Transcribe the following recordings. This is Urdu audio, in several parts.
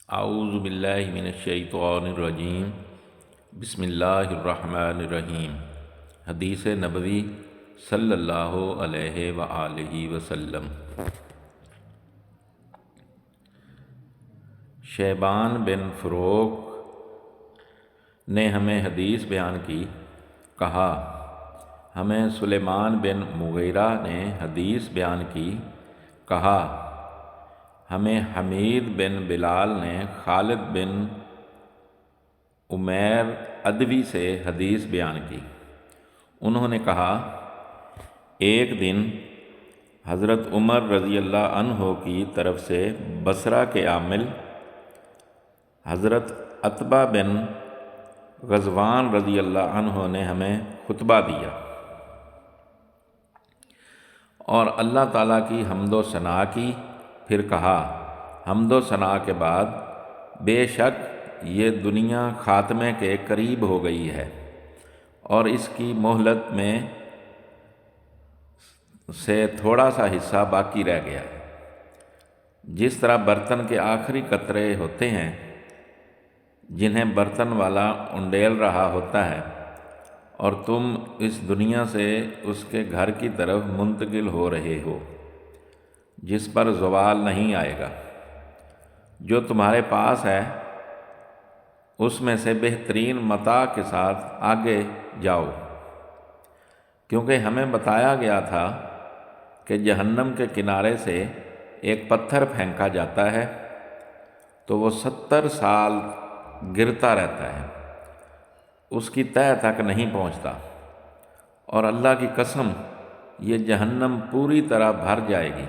اعوذ باللہ من الشیطان الرجیم بسم اللہ الرحمن الرحیم۔ حدیث نبوی صلی اللہ علیہ وآلہ وسلم۔ شیبان بن فروخ نے ہمیں حدیث بیان کی، کہا ہمیں سلیمان بن مغیرہ نے حدیث بیان کی، کہا ہمیں حمید بن بلال نے خالد بن عمیر ادوی سے حدیث بیان کی۔ انہوں نے کہا ایک دن حضرت عمر رضی اللہ عنہ کی طرف سے بصرہ کے عامل حضرت عتبہ بن غزوان رضی اللہ عنہ نے ہمیں خطبہ دیا اور اللہ تعالیٰ کی حمد و ثنا کی، پھر کہا حمد و ثنا کے بعد بے شک یہ دنیا خاتمے کے قریب ہو گئی ہے اور اس کی مہلت میں سے تھوڑا سا حصہ باقی رہ گیا ہے۔ جس طرح برتن کے آخری قطرے ہوتے ہیں جنہیں برتن والا انڈیل رہا ہوتا ہے اور تم اس دنیا سے اس کے گھر کی طرف منتقل ہو رہے ہو جس پر زوال نہیں آئے گا، جو تمہارے پاس ہے اس میں سے بہترین متاع کے ساتھ آگے جاؤ، کیونکہ ہمیں بتایا گیا تھا کہ جہنم کے کنارے سے ایک پتھر پھینکا جاتا ہے تو وہ 70 سال گرتا رہتا ہے، اس کی تہہ تک نہیں پہنچتا، اور اللہ کی قسم یہ جہنم پوری طرح بھر جائے گی۔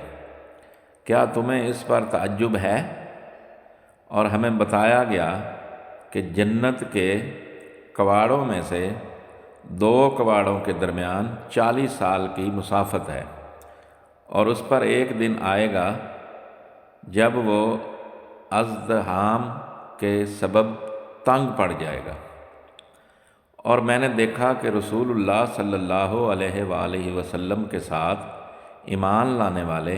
کیا تمہیں اس پر تعجب ہے؟ اور ہمیں بتایا گیا کہ جنت کے کواڑوں میں سے 2 کواڑوں کے درمیان 40 سال کی مسافت ہے، اور اس پر ایک دن آئے گا جب وہ ازدحام کے سبب تنگ پڑ جائے گا۔ اور میں نے دیکھا کہ رسول اللہ صلی اللہ علیہ وآلہ وسلم کے ساتھ ایمان لانے والے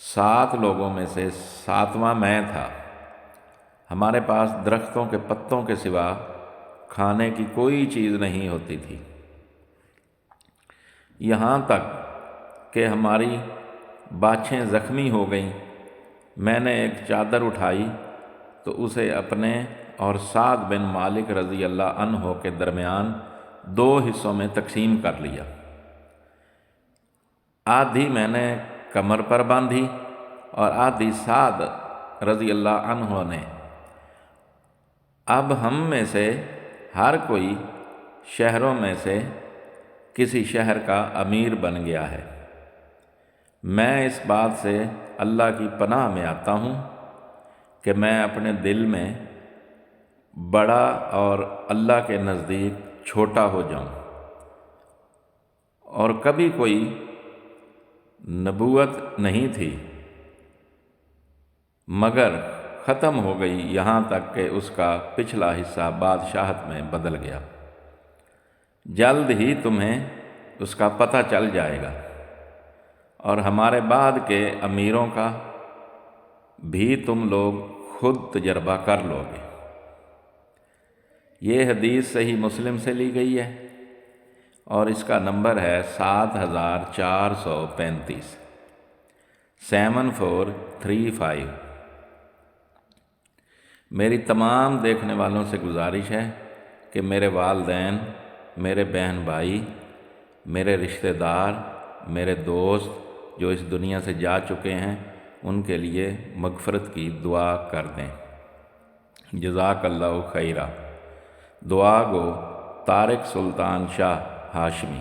7 لوگوں میں سے 7واں میں تھا۔ ہمارے پاس درختوں کے پتوں کے سوا کھانے کی کوئی چیز نہیں ہوتی تھی، یہاں تک کہ ہماری باچھیں زخمی ہو گئیں۔ میں نے ایک چادر اٹھائی تو اسے اپنے اور سعد بن مالک رضی اللہ عنہ کے درمیان 2 حصوں میں تقسیم کر لیا، آدھی میں نے کمر پر باندھی اور آدھی سعد رضی اللہ عنہ نے۔ اب ہم میں سے ہر کوئی شہروں میں سے کسی شہر کا امیر بن گیا ہے۔ میں اس بات سے اللہ کی پناہ میں آتا ہوں کہ میں اپنے دل میں بڑا اور اللہ کے نزدیک چھوٹا ہو جاؤں، اور کبھی کوئی نبوت نہیں تھی مگر ختم ہو گئی، یہاں تک کہ اس کا پچھلا حصہ بادشاہت میں بدل گیا۔ جلد ہی تمہیں اس کا پتہ چل جائے گا، اور ہمارے بعد کے امیروں کا بھی تم لوگ خود تجربہ کر لو گے۔ یہ حدیث صحیح مسلم سے لی گئی ہے اور اس کا نمبر ہے 7435 7435۔ میری تمام دیکھنے والوں سے گزارش ہے کہ میرے والدین، میرے بہن بھائی، میرے رشتہ دار، میرے دوست جو اس دنیا سے جا چکے ہیں ان کے لیے مغفرت کی دعا کر دیں۔ جزاک اللہ خیرہ۔ دعا گو طارق سلطان شاہ ہاشمی۔